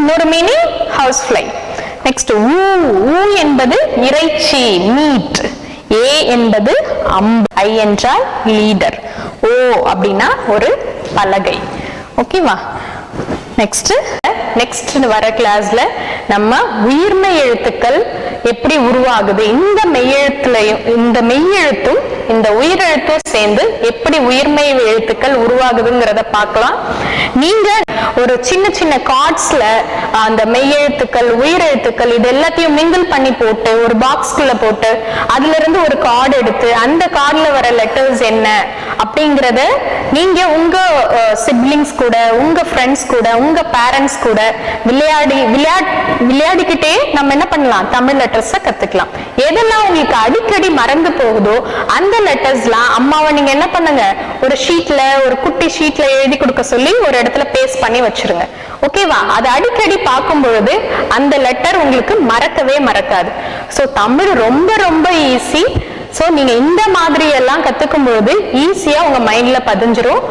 இன்னொரு meaning house fly. Next ஊ என்பது இறைச்சி, மீட். ஏ என்பது அம்பு. ஐ என்றால் லீடர். ஓ அப்படின்னா ஒரு பலகை. ஓகேவா? நெக்ஸ்ட் வர கிளாஸ்ல நம்ம உயிர்மை எழுத்துக்கள் எப்படி உருவாகுது, இந்த மெய்யெழுத்தும் இந்த உயிரெழுத்தும் சேர்ந்து எப்படி உயிர்மை எழுத்துக்கள் உருவாகுதுங்கிறத பார்க்கலாம். நீங்க ஒரு சின்ன சின்ன கார்ட்ஸ்ல அந்த மெய்யெழுத்துக்கள் உயிரெழுத்துக்கள் இது எல்லாத்தையும் மிங்கிள் பண்ணி போட்டு ஒரு பாக்ஸ்குள்ள போட்டு அதுல இருந்து ஒரு கார்டு எடுத்து அந்த கார்டுல வர லெட்டர்ஸ் என்ன அப்படிங்கறத நீங்க உங்க சிப்லிங்ஸ் கூட, உங்க ஃப்ரெண்ட்ஸ் கூட, உங்க பேரண்ட்ஸ் கூட விளையாடிக்கிட்டே நம்ம என்ன பண்ணலாம், தமிழ் லெட்டர்ஸ கத்துக்கலாம். எதெல்லாம் உங்களுக்கு அடிக்கடி மறந்து போகுதோ அந்த லெட்டர்ஸ்லாம் அம்மாவை நீங்க என்ன பண்ணுங்க, ஒரு ஷீட்ல, ஒரு குட்டி ஷீட்ல எழுதி கொடுக்க சொல்லி ஒரு இடத்துல பேஸ்ட் பண்ணி வச்சிருங்க. ஓகேவா? அது அடிக்கடி பார்க்கும் பொழுது அந்த லெட்டர் உங்களுக்கு மறக்கவே மறக்காது. சோ தமிழ் ரொம்ப ரொம்ப ஈஸி. சோ நீங்க இந்த மாதிரி எல்லாம் கத்துக்கும் பொழுது ஈஸியா உங்க மைண்ட்ல பதிஞ்சிரும்.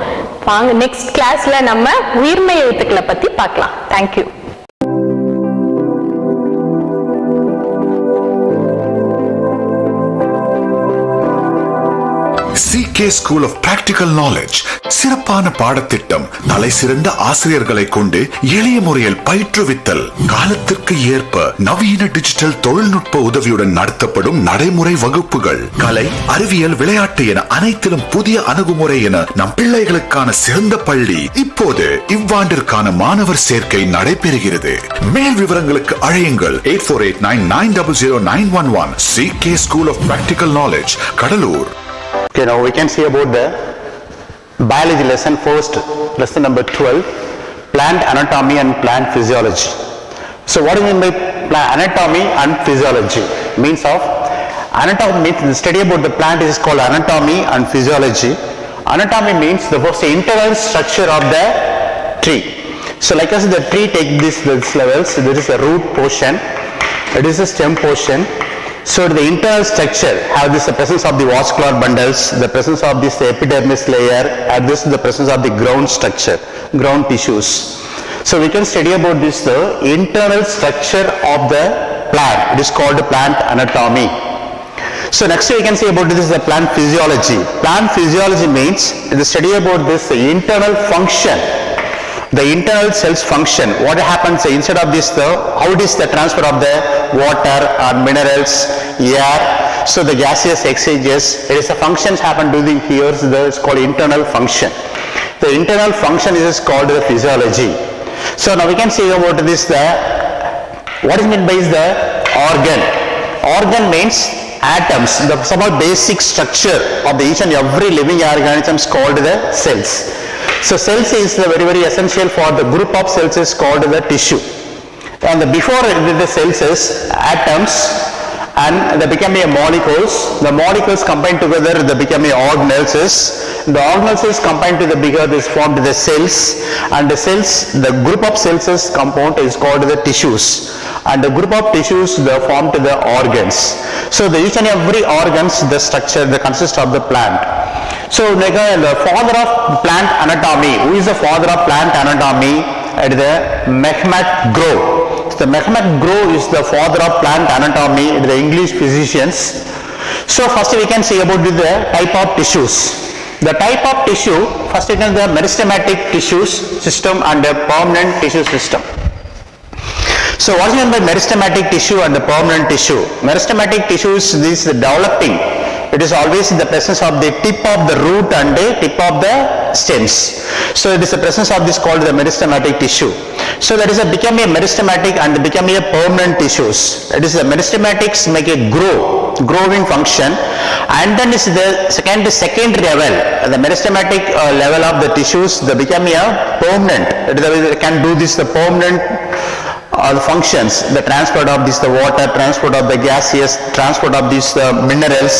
வாங்க நெக்ஸ்ட் கிளாஸ்ல நம்ம உயிர்மை எழுத்துக்களை பத்தி பார்க்கலாம். Thank you. CK School of Practical Knowledge சிறப்பான பாடத்திட்டம், தலை சிறந்த ஆசிரியர்களை கொண்டு எளிய முறையில் பயிற்றுவித்தல், காலத்திற்கு ஏற்ப நவீன டிஜிட்டல் தொழில்நுட்ப உதவியுடன் நடத்தப்படும் நடைமுறை வகுப்புகள், கலை, அறிவியல், விளையாட்டு என அனைத்திலும் புதிய அணுகுமுறை என நம் பிள்ளைகளுக்கான சிறந்த பள்ளி. இப்போது இவ்வாண்டிற்கான மாணவர் சேர்க்கை நடைபெறுகிறது. மேல் விவரங்களுக்கு அழையுங்கள் 8489900911. CK School of Practical Knowledge, Cuddalore. Okay, now we can see about the biology lesson first, lesson number 12, plant anatomy and plant physiology. So what do you mean by anatomy and physiology? Means of anatomy means the study about the plant is called anatomy and physiology. Anatomy means the first internal structure of the tree. So like as the tree take these levels, there is a root portion, it is a stem portion. So the internal structure have this the presence of the vascular bundles, the presence of this epidermis layer, and this the presence of the ground structure, ground tissues. So we can study about this the internal structure of the plant. It is called plant anatomy. So next we can see about this the plant physiology. Plant physiology means the study about this the internal function, the internal cells function. What happens instead of this how it is the transfer of the water or minerals, air, so the gaseous exchanges, it is the functions happen during here, so it's called internal function. The internal function is called the physiology. So now we can see about this what is meant by the organ. Organ means atoms, the some basic structure of the each and every living organisms called the cells. So cells is very very essential for the group of cells is called the tissue. And before the cells is atoms, and they become a molecules. The molecules combine together, they become a organelles. The organelles is combined to the bigger, this formed the cells, and the cells, the group of cells is compound is called the tissues, and the group of tissues they form to the organs. So the each and every organs, the structure, they consist of the plant. So like the father of plant anatomy, who is the father of plant anatomy? At the Mehmet Grow. The Mehmet Grow is the father of plant anatomy, the English physicians. So first we can see about the type of tissues. The type of tissue, first it is the meristematic tissues system and the permanent tissue system. So what is meant by meristematic tissue and the permanent tissue? Meristematic tissue is this developing. It is always in the presence of the tip of the root and the tip of the stems. So it is the presence of this called the meristematic tissue. So that is a become a meristematic and become a permanent tissues. It is the meristematics make a growing function, and then is the second level, the meristematic level of the tissues, they become a permanent. It can do this the permanent the functions, the transport of this the water, transport of the gases, transport of these minerals.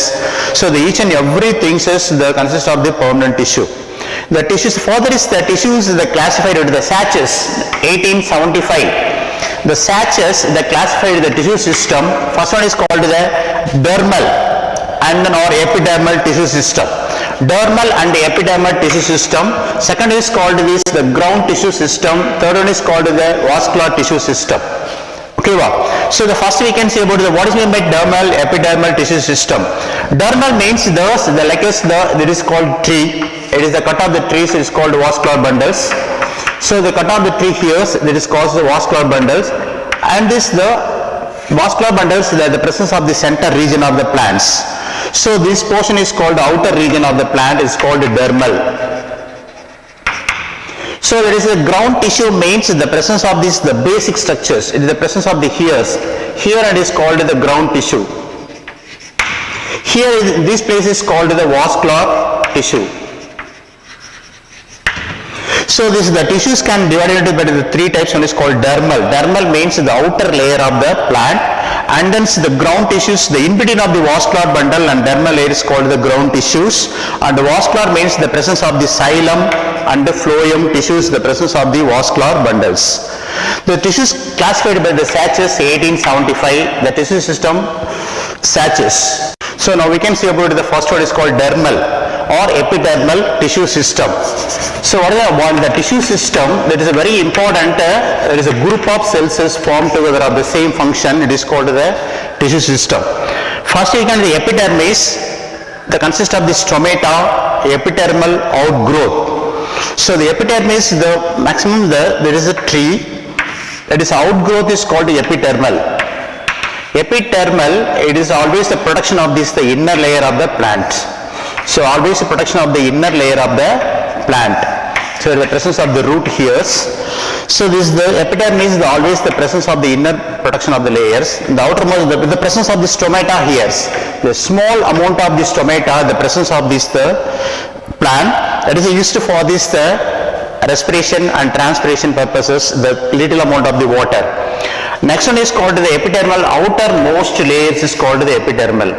So the each and everything is the consist of the permanent tissue. The tissues further is the tissues the classified into the Sachs 1875. The Sachs the classified the tissue system. First one is called the dermal and then or epidermal tissue system. dermal and epidermal tissue system. Second is called the ground tissue system. Third one is called the vascular tissue system. Okay, wow. So the first we can say about what is meant by dermal, epidermal tissue system. Dermal means that is called tree. It is the cut of the trees. It is called vascular bundles. So the cut of the tree here, that is called the vascular bundles, and the vascular bundles, the presence of the center region of the plants. So this portion is called the outer region of the plant, is called dermal. So there is a ground tissue means the presence of the basic structures. It is the presence of the hairs. Here it is called the ground tissue. Here this place is called the vascular tissue. So the tissues can be divided into the three types. One is called dermal. Dermal means the outer layer of the plant, and then the ground tissues, the in between of the vascular bundle and dermal layer is called the ground tissues, and the vascular means the presence of the xylem and the phloem tissues, the presence of the vascular bundles. The tissues classified by the Sachs 1875, the tissue system Sachs. So now we can see about the first one is called dermal or epidermal tissue system. So what is the tissue system? That is a very important, there is a group of cells formed together of the same function. It is called the tissue system. First you can the epidermis, that consists of the stomata, epidermal outgrowth. So the epidermis, the maximum there is a tree, that is outgrowth is called the epidermal. Epidermal, it is always the protection of the inner layer of the plant. So always the protection of the inner layer of the plant. So the presence of the root hairs. So this the epidermis is always the presence of the inner protection of the layers. The outermost, the presence of the stomata hairs. The small amount of the stomata, the presence of this the plant, that is used for this the respiration and transpiration purposes, the little amount of the water. Next one is called the epidermal. Outermost layers is called the epidermal.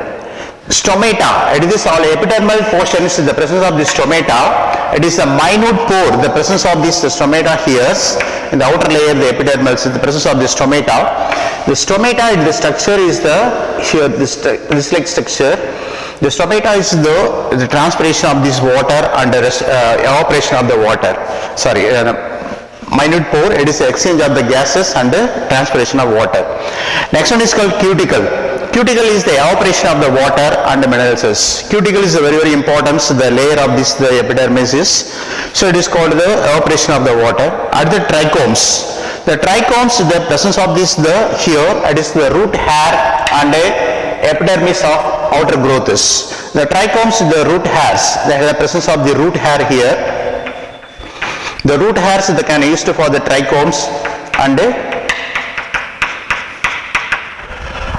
Stomata, it is all epidermal portions, the presence of the stomata. It is a minute pore, the presence of this stomata here. In the outer layer, the epidermal is the presence of the stomata. The stomata, the structure is the here this like structure. The stomata is the transpiration of this water and the evaporation of the water. Sorry. Minute pore, it is the exchange of the gases and the transpiration of water. Next one is called cuticle. Cuticle is the evaporation of the water and the minerals. Cuticle is a very important, the layer of this the epidermis is. So it is called the evaporation of the water. At the trichomes. The trichomes, the presence of this the here, it is the root hair and the epidermis of outer growth is. The trichomes, the root hairs, the presence of the root hair here. The root hairs that can be used for the trichomes and the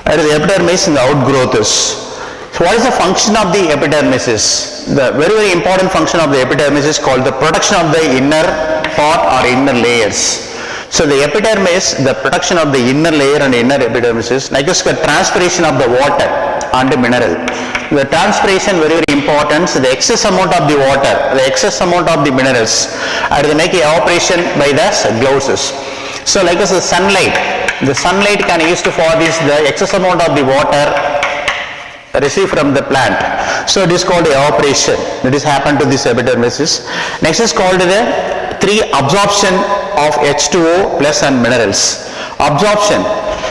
epidermis in the outgrowth. So what is the function of the epidermis? The very important function of the epidermis is called the protection of the inner part or inner layers. So the epidermis, the protection of the inner layer and inner epidermis is like the transpiration of the water and the mineral. The transpiration very important. So the excess amount of the water, the excess amount of the minerals, and they make evaporation by the gloves. So like the sunlight, the sunlight can be used for this the excess amount of the water received from the plant. So it is called evaporation. That is happened to this epidermis. Next is called the 3 absorption of H2O plus and minerals. Absorption.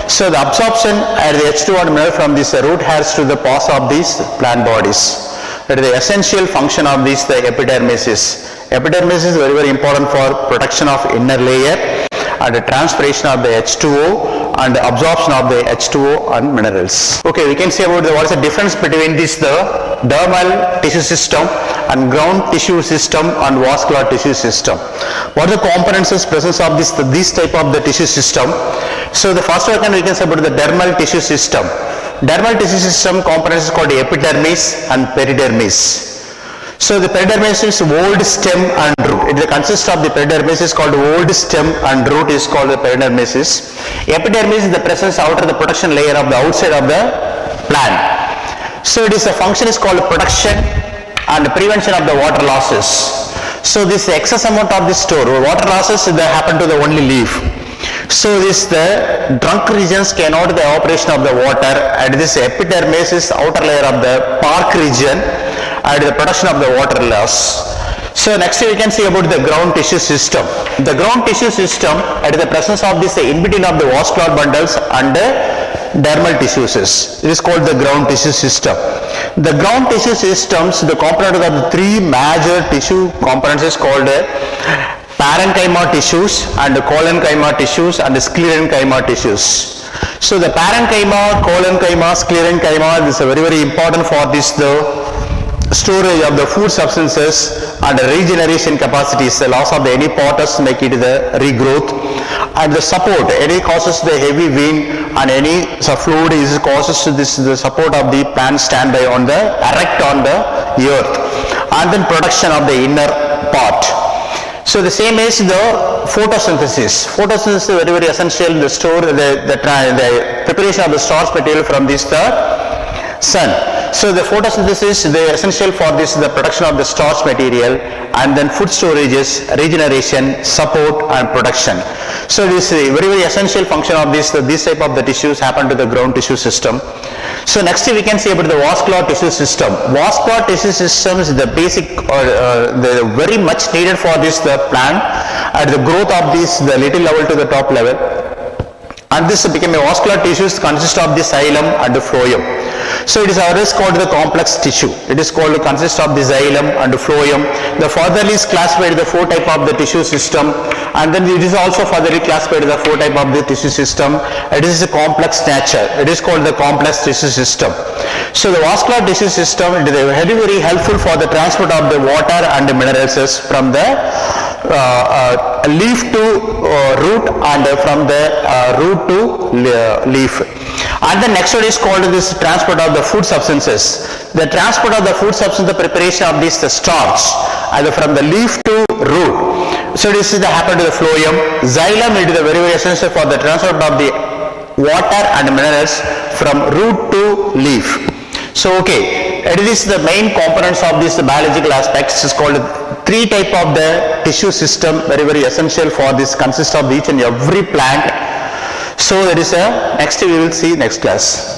So the absorption and the H2O and mineral from this root hairs to the pores of these plant bodies. That is the essential function of this the epidermis is. Epidermis is very important for protection of inner layer and the transpiration of the H2O and the absorption of the H2O and minerals. Okay, we can see about what is the difference between this the dermal tissue system and ground tissue system and vascular tissue system. What are the components of presence of this type of the tissue system? So the first one we can say about the dermal tissue system. Dermal tissue system components is called epidermis and peridermis. So the peridermis is old stem and root. It consists of the peridermis is called old stem and root is called the peridermis. Epidermis is the presence outer the protection layer of the outside of the plant. So it is a function is called protection and prevention of the water losses. So this excess amount of this store water losses that happen to the only leaf. So this the trunk regions cannot the evaporation of the water, and this epidermis is outer layer of the bark region, and the production of the water loss. So next we can see about the ground tissue system. The ground tissue system at the presence of this in between of the vascular bundles and the dermal tissues. It is called the ground tissue system. The ground tissue systems, the component of the three major tissue components is called parenchyma tissues and collenchyma tissues and sclerenchyma tissues. So the parenchyma, collenchyma, sclerenchyma is very important for this the storage of the food substances and regeneration capacities, the loss of the any parts make it the regrowth, and the support any causes the heavy wind and any fluid is causes this the support of the plant standby on the erect on the earth, and then production of the inner part. So the same is the photosynthesis. Photosynthesis is very essential, the store the preparation of the starch material from this the sun. So the photosynthesis is essential for this the production of the starch material, and then food storages, regeneration, support and production. So this is very essential function of this type of the tissues happen to the ground tissue system. So next we can see about the vascular tissue system. Vascular tissue system is the basic the very much needed for this the plant at the growth of this the little level to the top level, and this became a vascular tissues consist of the xylem and the phloem. So it is always called the complex tissue. It is called consist of the xylem and the phloem. The furtherly is classified the four type of the tissue system, and then it is also furtherly classified the four type of the tissue system. It is a complex nature. It is called the complex tissue system. So the vascular tissue system it is very helpful for the transport of the water and the minerals from the leaf to root and from the root to leaf. And the next one is called this transport of the food substances. The transport of the food substance, the preparation of this the starch either from the leaf to root. So this is the happen to the phloem. Xylem it is very essential for the transport of the water and minerals from root to leaf. So okay, it is the main components of this biological aspects is called three type of the tissue system, very essential for this consist of each and every plant. So that is next we will see next class.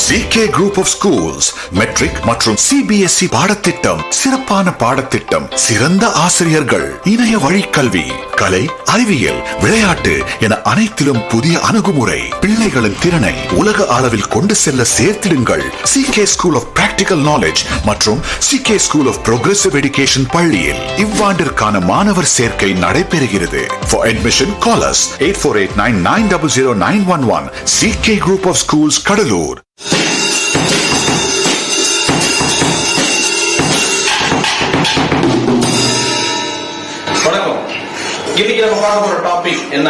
CK Group of Schools matric மற்றும் CBSE பாடத்திட்டம், சிறப்பான பாடத்திட்டம், சிறந்த ஆசிரியர்கள், இணைய வழி கல்வி, கலை, அறிவியல், விளையாட்டு என அனைத்திலும் புதிய அணுகுமுறை, பிள்ளைகளின் திறனை உலக அளவில் கொண்டு செல்ல சேர்த்திடுங்கள். CK School of Practical Knowledge மற்றும் CK School of Progressive Education பள்ளியில் இவ்வாண்டிற்கான மாணவர் சேர்க்கை நடைபெறுகிறது. For admission call us 8489900911. CK Group of Schools, Cuddalore. வணக்கம். இன்னைக்கு நம்ம பார்க்க போற டாபிக் என்ன?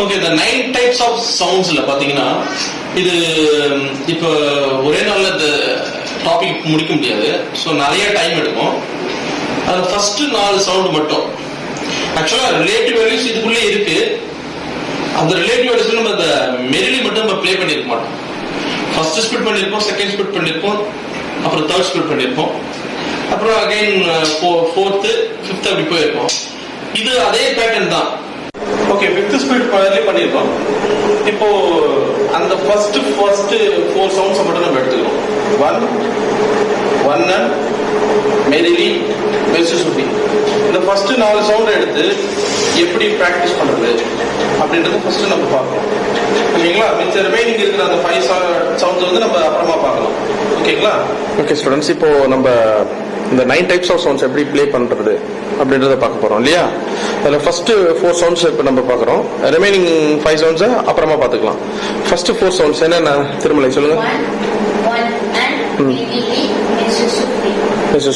ஓகே, இந்த 9 டைப்ஸ் ஆஃப் சவுண்ட்ஸ்ல பாத்தீங்கன்னா இது இப்போ ஒரே நாள்ல இந்த டாபிக் முடிக்க முடியாது. ஸோ நிறைய டைம் எடுக்கும். அது ஃபர்ஸ்ட் 4 சவுண்ட் மட்டும் ஆக்சுவலா ரிலேட்டிவ் வேல்யூஸ் இதுக்குள்ளே இருக்கு. அந்த ரிலேட்டிவ் வேல்யூஸ் நம்ம இந்த மெரிலி மட்டும் நம்ம ப்ளே பண்ணிருக்க மாட்டோம். ஃபர்ஸ்ட் ஸ்பிட் பண்ணிருப்போம், செகண்ட் ஸ்பிட் பண்ணிருப்போம், அப்புறம் தேர்ட் ஸ்பிட் பண்ணிருப்போம், அப்புறம் அகைன் ஃபோர்த்து ஃபிஃப்த் அப்படி போயிருப்போம். இது அதே பேட்டர்ன் தான். ஓகே, ஃபிஃப்த் ஸ்பீட் பண்ணியிருக்கோம். இப்போ அந்த ஃபர்ஸ்ட் 4 சவுண்ட்ஸை மட்டும் நம்ம எடுத்துக்கிறோம். One merrily, Mississippi. இந்த ஃபர்ஸ்ட் 4 சவுண்ட் எடுத்து எப்படி ப்ராக்டிஸ் பண்றது அப்படின்றத ஃபர்ஸ்ட் நம்ம பார்க்கலாம். ஓகேங்களா? மிச்ச ரிமைனிங் இருக்கிற அந்த 5 சவுண்ட்ஸ் வந்து நம்ம அப்புறமா பார்க்கலாம். ஓகேங்களா? ஓகே ஸ்டூடெண்ட்ஸ், இப்போ நம்ம இந்த 9 டைப்ஸ் ஆஃப் சவுண்ட்ஸ் எப்படி ப்ளே பண்றது அப்படின்றத பார்க்க போறோம் இல்லையா? அதில் ஃபர்ஸ்ட் 4 சவுண்ட்ஸ் இப்போ நம்ம பார்க்குறோம். ரிமைனிங் 5 சவுண்ட்ஸை அப்புறமா பார்த்துக்கலாம். ஃபர்ஸ்ட் 4 சவுண்ட்ஸ் என்னென்ன திருமலை சொல்லுங்க.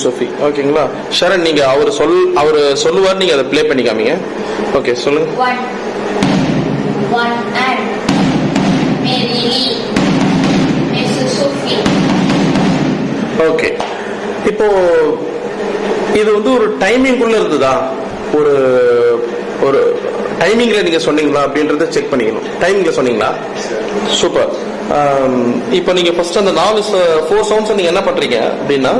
சோஃபி. ஓகேங்களா? ஷரண், நீங்க அவர் சொல்லுவார், நீங்க அதை ப்ளே பண்ணி காமிங்க. ஓகே, சொல்லுங்க. ஓகே, இப்போ இது வந்து ஒரு டைமிங்குள்ள இருந்ததா, ஒரு ஒரு டைமிங்ல நீங்க சொன்னீங்களா அப்படின்றத செக் பண்ணிக்கணும். டைமிங்ல சொன்னீங்களா? சூப்பர். இப்போ நீங்க ஃபர்ஸ்ட் அந்த 4 சவுண்ட்ஸ் நீங்க என்ன பண்றீங்க அப்படின்னா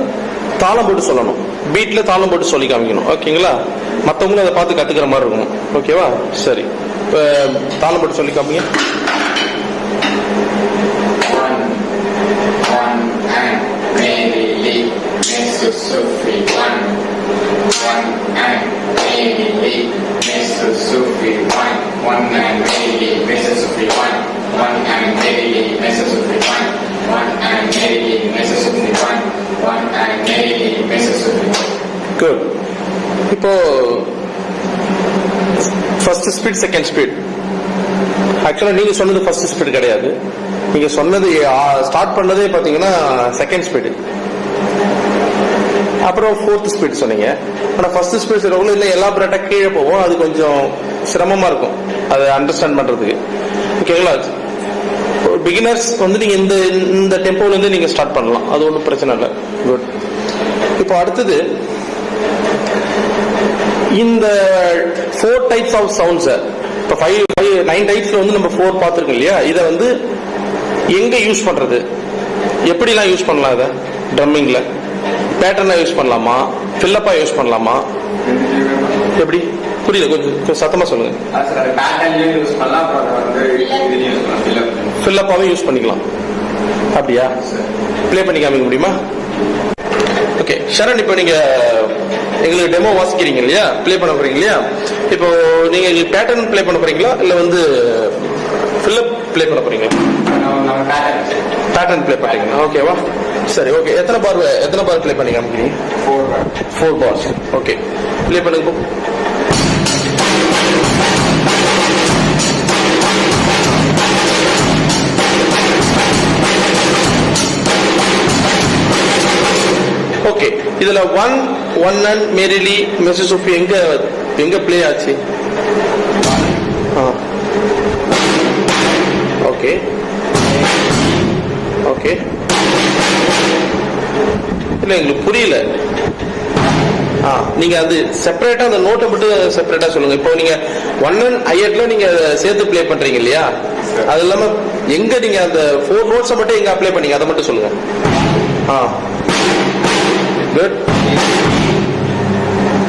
தாளம் போட்டு சொல்லணும். பீட்ல தாளம் போட்டு சொல்லி காமிக்கணும். ஓகேங்களா? மற்றவங்களும் அதை பார்த்து கத்துக்கிற மாதிரி இருக்கணும். ஓகேவா? சரி. தாளம் போட்டு சொல்லி காமிங்க. Good. இப்போ ஃபர்ஸ்ட் ஸ்பீட் செகண்ட் ஸ்பீட். ஆக்சுவலா நீங்க சொன்னது ஃபர்ஸ்ட் ஸ்பீட் கிடையாது, நீங்க சொன்னது ஸ்டார்ட் பண்ணதே பாத்தீங்கன்னா செகண்ட் ஸ்பீடு, அப்புறம் ஃபோர்த் ஸ்பீட் சொன்னீங்க. ஆனா ஃபர்ஸ்ட் ஸ்பீட் சொல்றவங்களும் இல்லை எலாபரேட்டா கீழே போவோம், அது கொஞ்சம் சிரமமா இருக்கும் அதை அண்டர்ஸ்டாண்ட் பண்றதுக்கு. ஓகேங்களா? பிகினர்ஸ் வந்து நீங்க இந்த டெம்போல இருந்து நீங்க ஸ்டார்ட் பண்ணலாம், அது ஒன்றும் பிரச்சனை இல்லை. குட். இப்போ அடுத்தது இந்த 4 டைப்ஸ் ஆஃப் சவுண்ட்ஸ், இப்போ 9 டைப்ஸ்ல வந்து நம்ம 4 பார்த்துருக்கோம் இல்லையா? இதை வந்து எங்க யூஸ் பண்றது, எப்படிலாம் யூஸ் பண்ணலாம்? இதை ட்ரம்மிங்ல பேட்டர்னா யூஸ் பண்ணலாமா, ஃபில்லப்பா யூஸ் பண்ணலாமா, எப்படி? புரியல, கொஞ்சம் சத்தமா சொல்லுங்க. ஃபில்லப்பாவே யூஸ் பண்ணிக்கலாம். அப்படியா? ப்ளே பண்ணி காமிக்க முடியுமா? ஓகே ஷரண், இப்போ நீங்க எங்களுக்கு டெமோ வாசிக்கிறீங்க இல்லையா, ப்ளே பண்ண போறீங்க இல்லையா? இப்போ நீங்க எங்களுக்கு பேட்டர்ன் ப்ளே பண்ண போறீங்களா இல்ல வந்து ஃபில்லப் ப்ளே பண்ண போறீங்களா? பேட்டர்ன் ப்ளே பண்றீங்க. ஓகேவா? சரி, ஓகே. எத்தனை பார் ப்ளே பண்ணி காமிக்கிறீங்க? 4 பார்ஸ். ஓகே, ப்ளே பண்ணுங்க. ஓகே, இதுல 1 and மேரிலி மிஸ்ஸஸ் சோஃபி எங்க ப்ளே ஆச்சு? ஓகே ஓகே, இல்ல எங்களுக்கு புரியல. நீங்க அது செப்பரேட்டா அந்த நோட்டை மட்டும் செப்பரேட்டா சொல்லுங்க. இப்போ நீங்க 1 and ஐயட்ல நீங்க சேர்த்து ப்ளே பண்றீங்க இல்லையா? அது இல்லாம எங்க நீங்க அந்த 4 நோட்ஸை மட்டும் எங்க அப்ளை பண்ணீங்க அதை மட்டும் சொல்லுங்க. Good.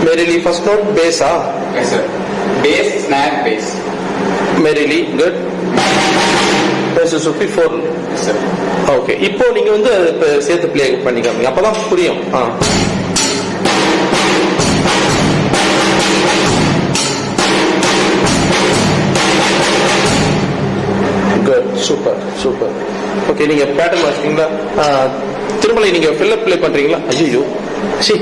Merrily, first note, bass, Yes, sir. Bass, snare, bass. Merrily, good. Bass is 4. Yes, sir. Okay. இப்போ நீங்க வந்து சேர்த்து ப்ளே பண்ணிக்காமீங்க, அப்பதான் புரியும். Good. Super. ஓகே, நீங்க பேட்டர்ன் வாசிப்பீங்களா? திருமலை நீங்க ஃபில்லப் ப்ளே பண்றீங்களா? ஐயோ சி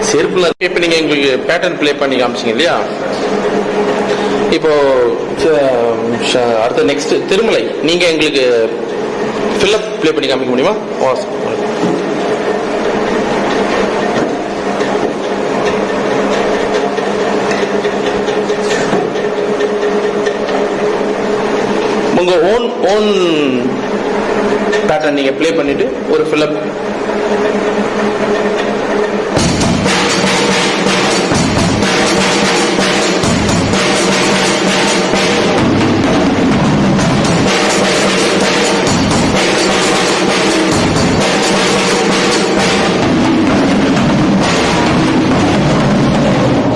செருப்புல. இப்ப நீங்க எங்களுக்கு பேட்டர்ன் ப்ளே பண்ணி காமிச்சிங்க இல்லையா? இப்போ அடுத்த நெக்ஸ்ட் திருமலை நீங்க எங்களுக்கு ஃபில்லப் ப்ளே பண்ணி காமிக்க முடியுமா? உங்க ஓன் பேட்டர்ன் நீங்க ப்ளே பண்ணிட்டு ஒரு ஃபில்லப்.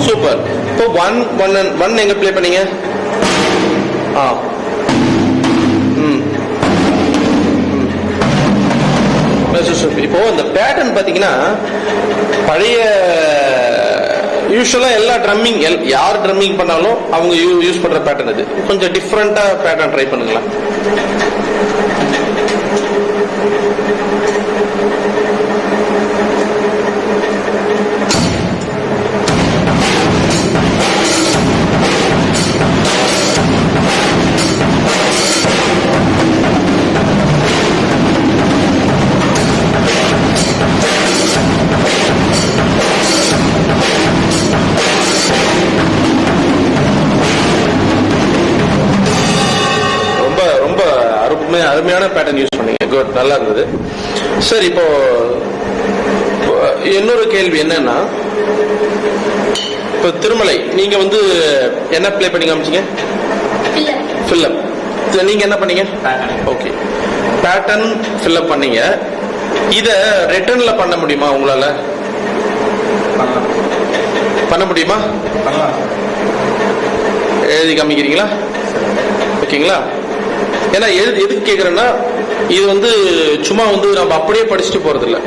சூப்பர். இப்போ 1 எங்க ப்ளே பண்ணீங்க? இப்போ இந்த பேட்டர்ன் பாத்தீங்கன்னா பழைய யூஸ்வலா எல்லா ட்ரம்மிங் யார் ட்ரம்மிங் பண்ணாலும் அவங்க யூஸ் பண்ற பேட்டர்ன் இது. கொஞ்சம் டிஃப்ரெண்டா பேட்டர்ன் ட்ரை பண்ணுங்களா? அருமையான பேட்டர்ன் யூஸ் பண்ணீங்க. குட், நல்லா இருந்தது. சரி, இப்போ இன்னொரு கேள்வி என்னன்னா, இப்போ திருமலை நீங்க வந்து என்ன ப்ளே பண்ணி காமிச்சீங்க? ஃபில்லப். நீங்க என்ன பண்ணீங்க? ஓகே, பேட்டர்ன் ஃபில்லப் பண்ணீங்க. இத ரிட்டர்ன்ல பண்ண முடியுமா உங்களால? பண்ண முடியுமா? எழுதி காமிக்கிறீங்களா? ஓகேங்களா? ஏன்னா எதுக்கு கேட்குறேன்னா, இது வந்து சும்மா வந்து நம்ம அப்படியே படிச்சுட்டு போறது இல்லை.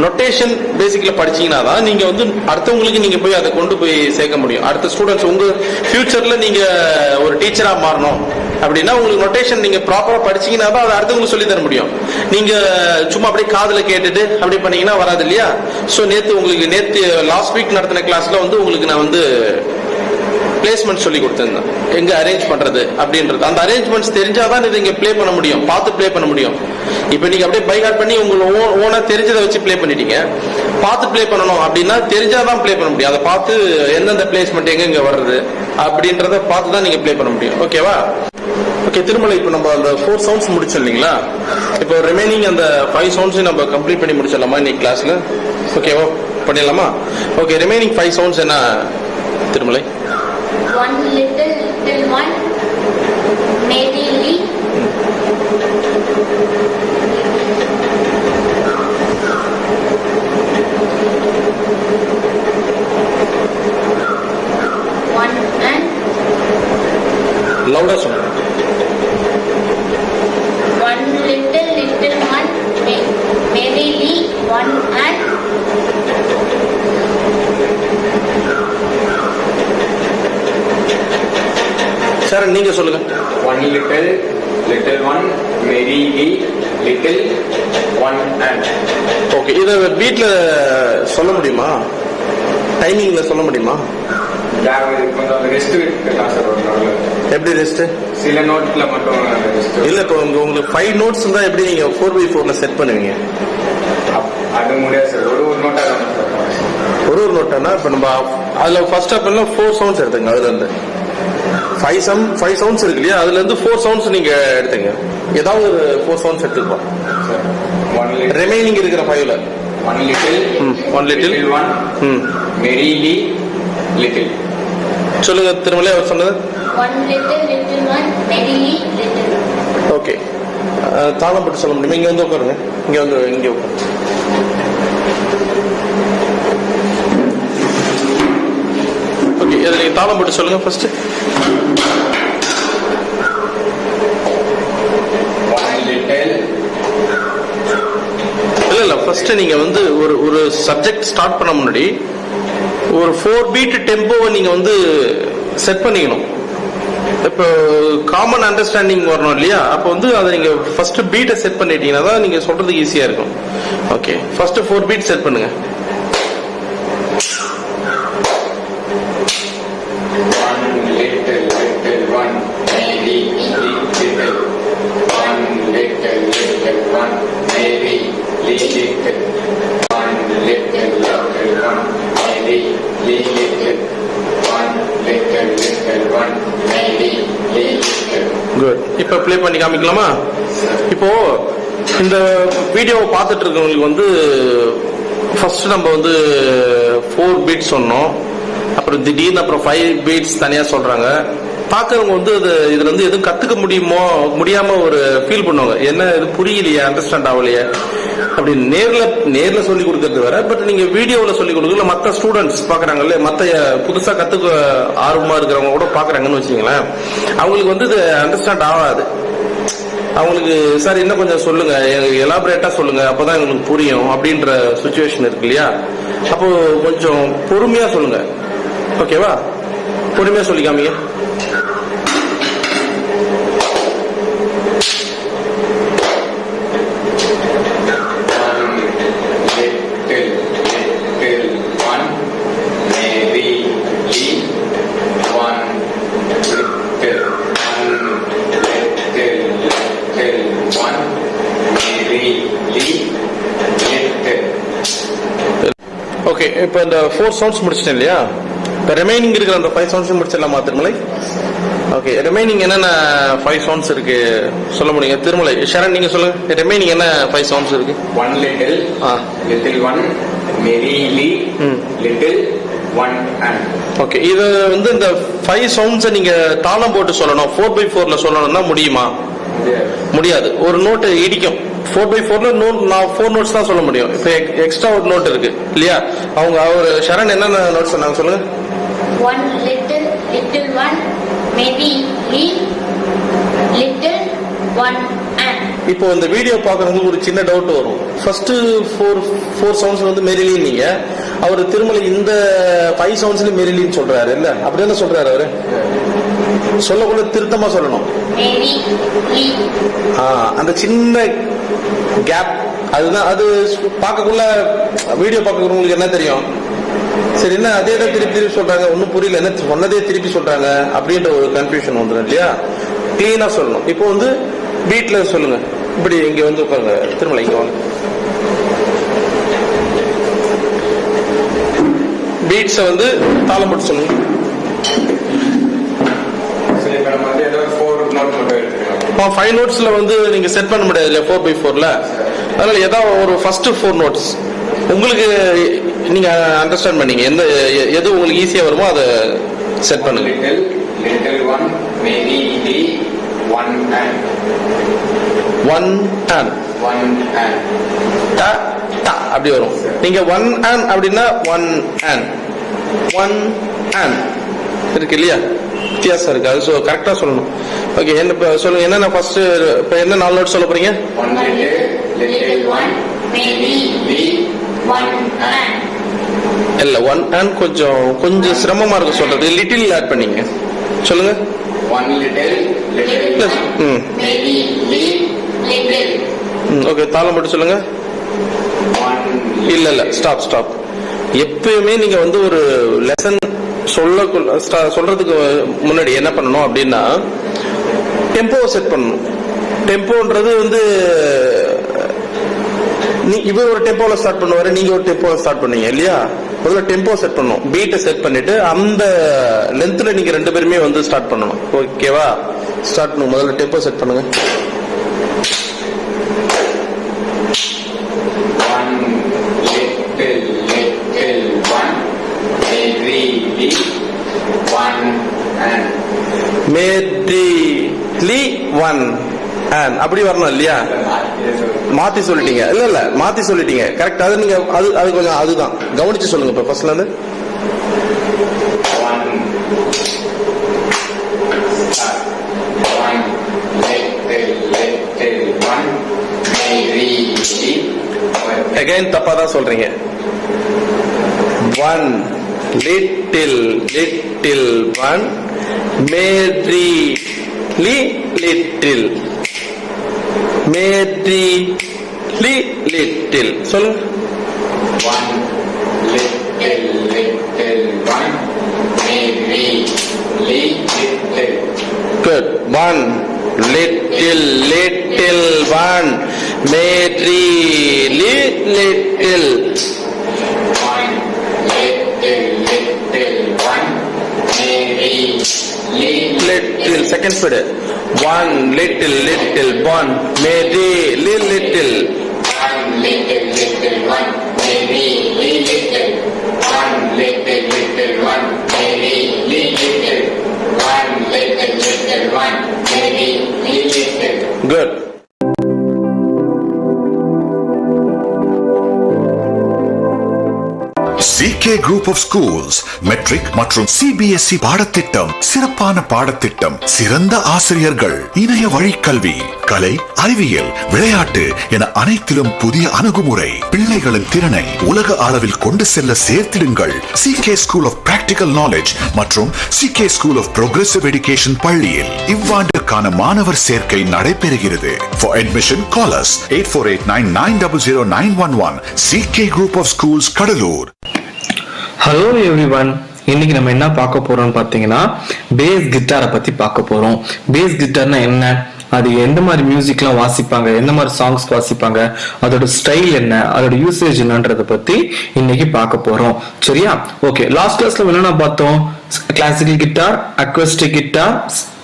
நொட்டேஷன் பேசிக்ல படிச்சீங்கன்னா தான் நீங்க வந்து அடுத்தவங்களுக்கு நீங்க போய் அதை கொண்டு போய் சேர்க்க முடியும். அடுத்த ஸ்டூடெண்ட்ஸ் உங்க ஃபியூச்சர்ல நீங்க ஒரு டீச்சரா மாறணும் அப்படின்னா உங்களுக்கு நொட்டேஷன் நீங்க ப்ராப்பரா படிச்சீங்கன்னா தான் அதை அடுத்தவங்களுக்கு சொல்லி தர முடியும். நீங்க சும்மா அப்படியே காதுல கேட்டுட்டு அப்படி பண்ணீங்கன்னா வராது இல்லையா? ஸோ நேத்து லாஸ்ட் வீக் நடத்தின கிளாஸ்ல வந்து உங்களுக்கு நான் வந்து பிளேஸ்மெண்ட் சொல்லி கொடுத்திருந்தேன், எங்க அரேஞ்ச் பண்றது அப்படின்றது. அந்த அரேஞ்ச்மெண்ட்ஸ் தெரிஞ்சாதான் இதை இங்க ப்ளே பண்ண முடியும், பார்த்து ப்ளே பண்ண முடியும். இப்போ நீங்க அப்படியே பை ஹார்ட் பண்ணி உங்களுக்கு ஓனா தெரிஞ்சதை வச்சு ப்ளே பண்ணிட்டீங்க. பார்த்து ப்ளே பண்ணணும் அப்படின்னா தெரிஞ்சாதான் ப்ளே பண்ண முடியும். அதை பார்த்து எந்தெந்த பிளேஸ்மெண்ட் எங்க வர்றது அப்படின்றத பார்த்து தான் நீங்க ப்ளே பண்ண முடியும். ஓகேவா? ஓகே, திருமலை இப்போ நம்ம அந்த 4 சவுண்ட்ஸ் முடிச்சோம் இல்லைங்களா? இப்போ ரிமைனிங் அந்த 5 சவுண்ட்ஸ் நம்ம கம்ப்ளீட் பண்ணி முடிச்சிடலாமா இன்னைக்கு கிளாஸ்ல? ஓகேவா, பண்ணிடலாமா? ஓகே, ரிமைனிங் 5 சவுண்ட்ஸ் என்ன Thirumalai? One little one, merrily. One and louder song. one little one, merrily. One and sir நீங்க சொல்லுங்க. One little one, merrily, little one and. Okay, இத வீட்ல சொல்ல முடியுமா? டைமிங்ல சொல்ல முடியுமா? கொஞ்சம் ரெஸ்ட் விட்டுக்கலாம் சார் ஒரு நாள். எப்படி ரெஸ்ட்? சில நோட்ல மட்டும் ரெஸ்ட். இல்ல, இப்போ உங்களுக்கு 5 நோட்ஸ் இருந்தா எப்படி நீங்க 4x4ல செட் பண்ணுவீங்க? அது முடியாது சார். ஒரு நோட்டா தான் சார். ஒரு நோட்டானா இப்போ நம்ம அதுல ஃபர்ஸ்ட் ஆப் எல்லாம் 4 சவுண்ட்ஸ் எடுத்துங்க. அதுல இருந்து 5 சவுண்ட்ஸ் இருக்கு இல்லையா? அதுல இருந்து 4 சவுண்ட்ஸ் நீங்க எடுத்துங்க. ஏதாவது ஒரு 4 சவுண்ட்ஸ் எடுத்துப்போம். ரிமைனிங் இருக்கிற 5ல one little one, merrily, little. சொல்லுங்க திருமலை, அவர் சொன்னது. one little one, merrily, little. Okay, தாளம் போட்டு சொல்ல முடியுமா? இங்க வந்து உட்காருங்க. இங்க உட்காரு. ஓகே, இதை நீங்க தாளம் போட்டு சொல்லுங்க ஃபர்ஸ்ட். இல்ல ஃபர்ஸ்ட் நீங்க வந்து ஒரு சப்ஜெக்ட் ஸ்டார்ட் பண்ண முன்னாடி ஒரு 4 பீட் டெம்போவை நீங்க வந்து செட் பண்ணிக்கணும். இப்போ காமன் அண்டர்ஸ்டாண்டிங் வரணும் இல்லையா? அப்போ வந்து அதை நீங்க ஃபர்ஸ்ட் பீட்டை செட் பண்ணிட்டீங்கன்னா தான் நீங்க சொல்றதுக்கு ஈஸியா இருக்கும். ஓகே, ஃபர்ஸ்ட் 4 பீட் செட் பண்ணுங்க. குட். இப்ப ப்ளே பண்ணி காமிக்கலாமா? இப்போ இந்த வீடியோவை பார்த்துட்டு இருக்கவங்களுக்கு வந்து ஃபர்ஸ்ட் நம்ம வந்து 4 பீட்ஸ் சொன்னோம், அப்புறம் திடீர்னு அப்புறம் 5 பீட்ஸ் தனியா சொல்றாங்க. பாக்குறவங்க வந்து இதுல இருந்து எதுவும் கத்துக்க முடியாம ஒரு ஃபீல் பண்ணுவாங்க. என்ன இது புரியலையே, அண்டர்ஸ்டாண்ட் ஆகலையே அப்படின்னு. நேர்ல சொல்லி கொடுக்கறது வேற, பட் நீங்க வீடியோவில் சொல்லி கொடுக்கல மற்ற ஸ்டூடெண்ட்ஸ் பாக்குறாங்கல்ல, மற்ற புதுசா கத்துக்க ஆர்வமா இருக்கிறவங்க கூட பாக்குறாங்கன்னு வச்சுங்களேன், அவங்களுக்கு வந்து இது அண்டர்ஸ்டாண்ட் ஆகாது. அவங்களுக்கு சார் இன்னும் கொஞ்சம் சொல்லுங்க, எலாபரேட்டா சொல்லுங்க, அப்பதான் எங்களுக்கு புரியும் அப்படின்ற சுச்சுவேஷன் இருக்கு இல்லையா? அப்போ கொஞ்சம் பொறுமையா சொல்லுங்க. ஓகேவா? பொறுமையா சொல்லி காமிங்க. ஓகே, இப்போ இந்த 4 சவுண்ட்ஸ் முடிச்சிட்டேன் இல்லையா? இப்போ ரிமைனிங் இருக்கிற அந்த 5 சவுண்ட்ஸ் முடிச்சிடலாமா திருமலை? ஓகே, ரிமைனிங் என்னென்ன 5 சவுண்ட்ஸ் இருக்கு சொல்ல முடியுங்க திருமலை? ஷரண் நீங்க சொல்லுங்க, ரிமைனிங் என்ன 5 சவுண்ட்ஸ் இருக்கு? One little, little one, merrily, little one and. Okay, இது வந்து இந்த 5 சவுண்ட்ஸை நீங்க தாளம் போட்டு சொல்லணும், 4x4ல சொல்லணும்னா முடியுமா? முடியாது. ஒரு நோட்டு இடிக்கும். 4x4ல நான் 4 நோட்ஸ் தான் சொல்ல முடியும். இப்போ எக்ஸ்ட்ரா ஒரு நோட் இருக்கு இல்லையா? அவர் ஷரண் என்னென்ன நோட்ஸ் சொன்னாங்க சொல்லுங்க. One little one, merrily, little, one and. இப்போ இந்த வீடியோ பார்க்கறவங்களுக்கு ஒரு சின்ன டவுட் வரும். ஃபர்ஸ்ட் ஃபோர் சவுண்ட்ஸ் வந்து மெரிலின், நீங்க அவர் திருமலை இந்த 5 சவுண்ட்ஸ்ல மெரிலின் சொல்றாரு இல்ல? அப்படி என்ன சொல்றாரு அவரு? சொல்லக்குள்ள திருத்தமா சொல்லணும். அந்த சின்ன கேப் அதுதான். அது பார்க்கக்குள்ள வீடியோ பார்க்கறவங்களுக்கு என்ன தெரியும்? சரி, என்ன அதே தான் திருப்பி திருப்பி சொல்றாங்க, ஒன்னும் புரியல, என்ன சொன்னதே திருப்பி சொல்றாங்க அப்படின்ற ஒரு கன்ஃபியூஷன் வந்துடும் இல்லையா? கிளீனா சொல்லணும். இப்போ வந்து பீட்ல சொல்லுங்க. இப்படி இங்க வந்து உட்காருங்க, திருமலை இங்க வாங்க. பீட்ஸ வந்து தாளம் போட்டு சொல்லுங்க. 5 நோட்ஸ்ல வந்து நீங்க செட் பண்ண முடியாது இல்லையா 4x4ல. அதனால ஏதாவது ஒரு ஃபர்ஸ்ட் 4 நோட்ஸ் உங்களுக்கு நீங்க அண்டர்ஸ்டாண்ட் பண்ணீங்க, எது உங்களுக்கு ஈஸியா வருமோ அதை செட் பண்ணுங்க. Little one, maybe the one and. One and. One and. Ta ta அப்படி வரும். நீங்க one and அப்படின்னா one and. One and இருக்கு இல்லையா? வித்தியாசம் இருக்கு. அது கரெக்டா சொல்லணும். ஓகே, என்ன சொல்லுங்க, என்ன ஃபர்ஸ்ட் இப்போ என்ன 4 நோட் சொல்ல போறீங்க? One little one, maybe the one and. இல்ல, ஒன் அண்ட் கொஞ்சம் சிரமமா இருக்கு சொல்றது. லிட்டில் ஆட் பண்ணீங்க, சொல்லுங்க. One little one, maybe little. Okay, தாளம் போட்டு சொல்லுங்க. இல்ல ஸ்டாப். எப்பயுமே நீங்க வந்து ஒரு லெசன் சொல்றதுக்கு முன்னாடி என்ன பண்ணணும் அப்படின்னா டெம்போவை செட் பண்ணணும். டெம்போன்றது வந்து இவர் ஒரு டெம்போல ஸ்டார்ட் பண்ணுவாரு, நீங்க ஒரு டெம்போல ஸ்டார்ட் பண்ணீங்க இல்லையா? முதல்ல டெம்போ செட் பண்ணணும், பீட்டை செட் பண்ணிட்டு அந்த லென்த்ல நீங்க 2 பேருமே வந்து ஸ்டார்ட் பண்ணணும். ஓகேவா? ஸ்டார்ட் பண்ணுங்க. முதல்ல டெம்போ செட் பண்ணுங்க. அப்படி வரணும் இல்லையா? மாத்தி சொல்லிட்டீங்க. இல்ல மாத்தி சொல்லிட்டீங்க. கரெக்ட். அது நீங்க அது கொஞ்சம் அதுதான் கவனிச்சு சொல்லுங்க. இப்ப ஃபர்ஸ்ட்ல இருந்து அகைன் தப்பா தான் சொல்றீங்க. ஒன் லிட்டில் ஒன் மேரி லிட்டில் மேரி லிட்டில் சொல்லுங்க. One little one, maybe little. Good. One little one, Mary little. One little one, maybe Little. Second speed. One little one, Mary little. One little one, maybe little. One little one, maybe little. One little one, maybe little. Good. CK Group of Schools matric மற்றும் CBSE பாடத்திட்டம், சிறப்பான பாடத்திட்டம், சிறந்த ஆசிரியர்கள், இணைய வழி கல்வி, கலை, அறிவியல், விளையாட்டு என அனைத்திலும் புதிய அணுகுமுறை. பிள்ளைகளின் திறனை உலக அளவில் கொண்டு செல்ல சேர்த்திடுங்கள். CK School of Practical Knowledge மற்றும் CK School of Progressive Education பள்ளியில் இவ்வாண்டிற்கான மாணவர் சேர்க்கை நடைபெறுகிறது. For admission, call us 8489900911. CK Group of Schools, Cuddalore. Hello everyone, இன்னைக்கு நம்ம என்ன பார்க்க போறோம்னு பார்த்தீங்கன்னா பேஸ் கிட்டாரை பத்தி பார்க்க போறோம். பேஸ் கிட்டார்னா என்ன, அது எந்த மாதிரி மியூசிக்லாம் வாசிப்பாங்க, எந்த மாதிரி சாங்ஸ் வாசிப்பாங்க, அதோட ஸ்டைல் என்ன, அதோட யூசேஜ் என்னன்றதை பத்தி இன்னைக்கு பார்க்க போறோம். சரியா? ஓகே, லாஸ்ட் கிளாஸ்ல என்னென்ன பார்த்தோம்? Classical guitar, acoustic guitar,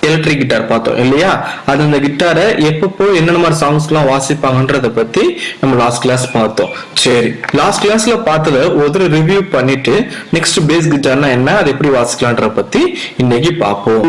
electric guitar பார்த்தோம் இல்லையா? அது அந்த கிட்டாரை எப்பப்போ என்னென்ன மாதிரி சாங்ஸ் எல்லாம் வாசிப்பாங்கன்றத பத்தி நம்ம லாஸ்ட் கிளாஸ் பார்த்தோம். சரி, லாஸ்ட் கிளாஸ்ல பார்த்தத ஒரு ரிவ்யூ பண்ணிட்டு நெக்ஸ்ட் பேஸ் கிட்டார்னா என்ன, அது எப்படி வாசிக்கலாம்ன்றத பத்தி இன்னைக்கு பார்ப்போம்.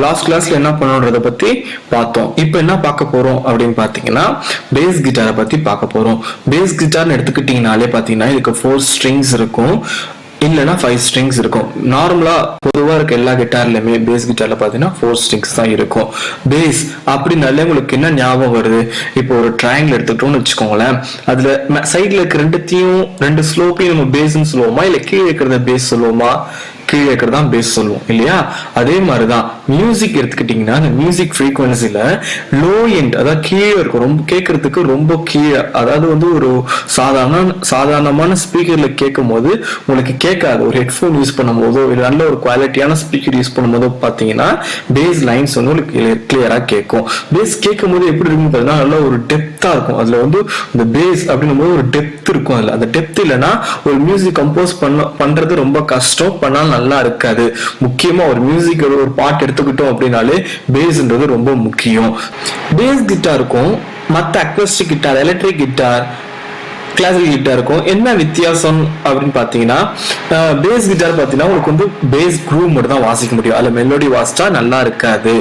லாஸ்ட் கிளாஸ்ல என்ன பண்ணணும்ன்றத பத்தி பார்த்தோம். இப்போ என்ன பார்க்க போறோம் அப்படின்னு பாத்தீங்கன்னா பேஸ் கிட்டாரை பத்தி பார்க்க போறோம். பேஸ் கிட்டார்னு எடுத்துக்கிட்டீங்கனாலே பாத்தீங்கன்னா இதுக்கு 4 strings இருக்கும், இல்லைன்னா 5 strings இருக்கும். நார்மலா பொதுவா இருக்க எல்லா கிட்டார்லயுமே பேஸ் கிட்டார்ல பாத்தீங்கன்னா 4 strings தான் இருக்கும். பேஸ் அப்படின்னாலே உங்களுக்கு என்ன ஞாபகம் வருது? இப்போ ஒரு ட்ரையாங்கிள் எடுத்துக்கிட்டோம்னு வச்சுக்கோங்களேன், அதுல சைட்ல இருக்க ரெண்டு ஸ்லோப்பையும் நம்ம பேஸ்ன்னு சொல்லுவோமா, இல்ல கீழே இருக்கிறத பேஸ் சொல்லுவோமா? கீழே இருக்கிறதா பேஸ் சொல்லுவோம் இல்லையா? அதே மாதிரிதான் மியூசிக் எடுத்துக்கிட்டீங்கன்னா அந்த மியூசிக் ஃப்ரீக்வன்சில லோ எண்ட், அதாவது கீழே இருக்கும், ரொம்ப கேட்கறதுக்கு ரொம்ப கீழே, அதாவது வந்து ஒரு சாதாரணமான ஸ்பீக்கர்ல கேட்கும் போது உங்களுக்கு கேட்காது. ஒரு ஹெட்ஃபோன் யூஸ் பண்ணும் போதோ இல்லை நல்ல ஒரு குவாலிட்டியான ஸ்பீக்கர் யூஸ் பண்ணும் போதோ பாத்தீங்கன்னா பேஸ் லைன்ஸ் வந்து உங்களுக்கு கிளியரா கேட்கும். பேஸ் கேட்கும் போது எப்படி இருக்குன்னு பாத்தீங்கன்னா நல்ல ஒரு டெப்தா இருக்கும். அதுல வந்து இந்த பேஸ் அப்படின்னும் போது ஒரு டெப்த் இருக்கும். அதுல அந்த டெப்த் இல்லைன்னா ஒரு மியூசிக் கம்போஸ் பண்றது ரொம்ப கஷ்டம், பண்ணாலும் நல்லா இருக்காது. முக்கியமா ஒரு மியூசிக் ஒரு பாட்டு எடுத்துக்கிட்டோம் அப்படின்னாலே பேஸ்ன்றது ரொம்ப முக்கியம். பேஸ் கிட்டாருக்கும் மற்ற acoustic guitar, electric guitar, classical கிட்டாருக்கும் என்ன வித்தியாசம் அப்படின்னு பாத்தீங்கன்னா, பேஸ் கிட்டார் பாத்தீங்கன்னா உங்களுக்கு வந்து பேஸ் குரூவ் மட்டும் தான் வாசிக்க முடியும், அதுல மெலோடி வாசிச்சா நல்லா இருக்காது.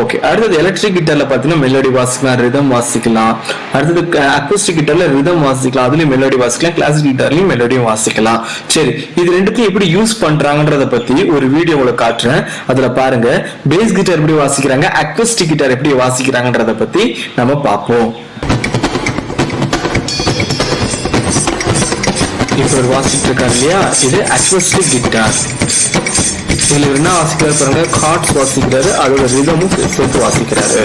ஓகே, அடுத்தது எலக்ட்ரிக் கிட்டார்ல பாத்தீங்கன்னா மெலோடி வாசிக்கலாம், ரிதம் வாசிக்கலாம். அடுத்தது அக்வஸ்டிக் கிட்டார்ல ரிதம் வாசிக்கலாம், அதுலயும் மெலோடி வாசிக்கலாம், கிளாசிக்கல் கிட்டார்லயும் மெலோடியும் வாசிக்கலாம். சரி, இது ரெண்டுத்தையும் எப்படி யூஸ் பண்றாங்கன்றத பத்தி ஒரு வீடியோ உங்களுக்கு காட்டுறேன், அதுல பாருங்க பேஸ் கிட்டார் எப்படி வாசிக்கிறாங்க, அக்வஸ்டிக் கிட்டார் எப்படி வாசிக்கிறாங்கன்றத பத்தி நம்ம பார்ப்போம். இப்போ ஒரு வாசிட்டு இருக்காரு இல்லையா, இது அக்வஸ்டிக் கிட்டார். இதுல என்ன வாசிக்கிறாரு பாருங்க, கார்ட்ஸ் வாசிக்கிறாரு, அதோட ரிதமும் சேர்த்து வாசிக்கிறாரு.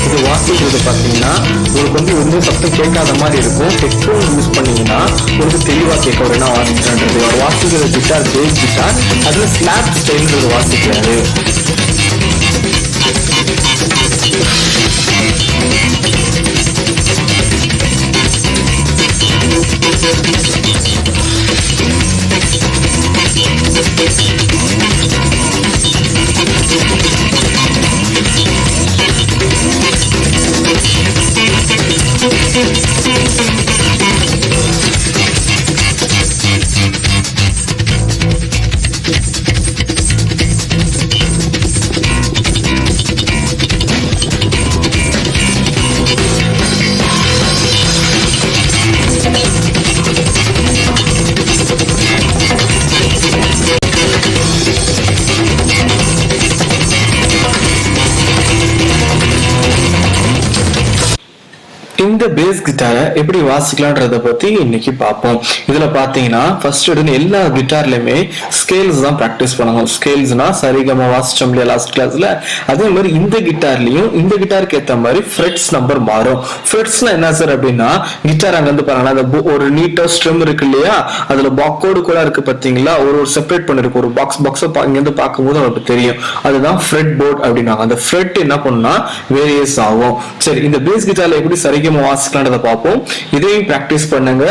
இது வாசிக்கிறது பாத்தீங்கன்னா உங்களுக்கு வந்து எதுவும் சத்தம் கேட்காத மாதிரி இருக்கும். ஹெட்ஃபோன் யூஸ் பண்ணீங்கன்னா உங்களுக்கு தெளிவா கேட்க ஒரு என்ன வாசிக்கிறான்றது. அவர் வாசிக்கிறது கிட்டார், பேஸ் கிட்டார், அதுல ஸ்லாப் ஸ்டைல்ன்றது வாசிக்கிறாரு. இந்த பேஸ் கிட்டாரை எப்படி வாசிக்கலாம்ன்றத பத்தி இன்னைக்கு பார்ப்போம். இதுல பாத்தீங்கன்னா ஃபர்ஸ்ட் எடுத்து எல்லா கிட்டார்லயுமே ஸ்கேல்ஸ் தான் பிராக்டிஸ் பண்ணணும். ஸ்கேல்ஸ்னா சரிகமா வாசிச்சோம் இல்லையா லாஸ்ட் கிளாஸ்ல, அதே மாதிரி இந்த கிட்டார்லயும் இந்த கிட்டாருக்கு ஏத்த மாதிரி ஃப்ரெட்ஸ் நம்பர் மாறும். ஃப்ரெட்ஸ்னா என்ன சார் அப்படின்னா, கிட்டார் அங்க வந்து பாருங்க, அந்த ஒரு நீட்டா ஸ்ட்ரம் இருக்கு இல்லையா, அதுல பாக்கோடு கூட இருக்கு பாத்தீங்களா, ஒரு செப்பரேட் பண்ணிருக்கு, ஒரு பாக்ஸ் இங்க இருந்து பார்க்கும்போது நமக்கு தெரியும், அதுதான் ஃப்ரெட் போர்ட் அப்படின்னாங்க. அந்த ஃப்ரெட் என்ன பண்ணுனா வேரியஸ் ஆகும். சரி, இந்த பேஸ் கிட்டார்ல எப்படி சரிகமா வாசிக்கலாம்ன்றத பார்ப்போம். இதையும் பிராக்டிஸ் பண்ணுங்க.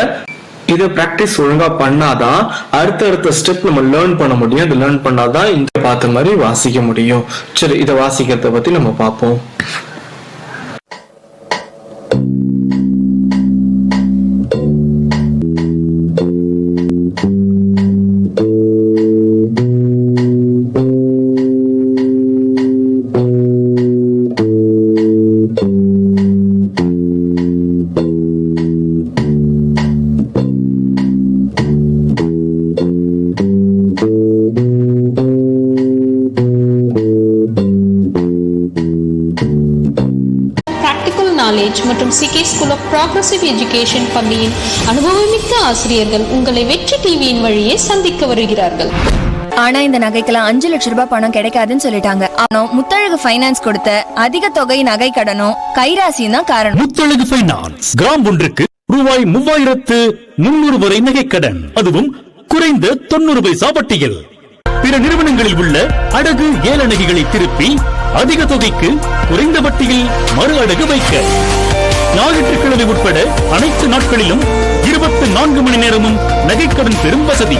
இதை பிராக்டிஸ் ஒழுங்கா பண்ணாதான் அடுத்த ஸ்டெப் நம்ம லேர்ன் பண்ண முடியும். அது லேர்ன் பண்ணாதான் இந்த பார்த்த மாதிரி வாசிக்க முடியும். சரி, இதை வாசிக்கிறத பத்தி நம்ம பார்ப்போம். காலேஜ் மற்றும் சிகே ஸ்கூல் ஆஃப் ப்ராக்ரெசிவ் எஜுகேஷன் பள்ளியின் அனுபவமிக்க ஆசிரியர்கள் உங்களை வெற்றி டிவியின் வழியே சந்திக்க வருகிறார்கள். ஆனா இந்த நகைக்கெல்லாம் 5 லட்சம் ரூபாய் பணம் கிடைக்காதுன்னு சொல்லிட்டாங்க. ஆனா முத்தழகு ஃபைனான்ஸ் கொடுத்த அதிக தொகை நகை கடனும் கைராசியும் தான் காரணம். முத்தழகு ஃபைனான்ஸ் கிராம் ஒன்றுக்கு ரூபாய் 3300 வரை நகை கடன், அதுவும் குறைந்த 90 பைசா வட்டியில். பிற நிறுவனங்களில் உள்ள அடகு ஏல நகைகளை திருப்பி அதிக தொகைக்கு குறைந்த வட்டியில் மறு அடகு வைக்க ஞாயிற்றுக்கிழமை உட்பட அனைத்து நாட்களிலும் 24 மணி நேரமும் நகைக்கடன் பெறும் வசதி.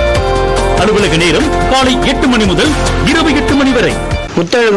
அலுவலக நேரம் காலை 8 மணி முதல் இரவு 8 மணி வரை. முத்தழகு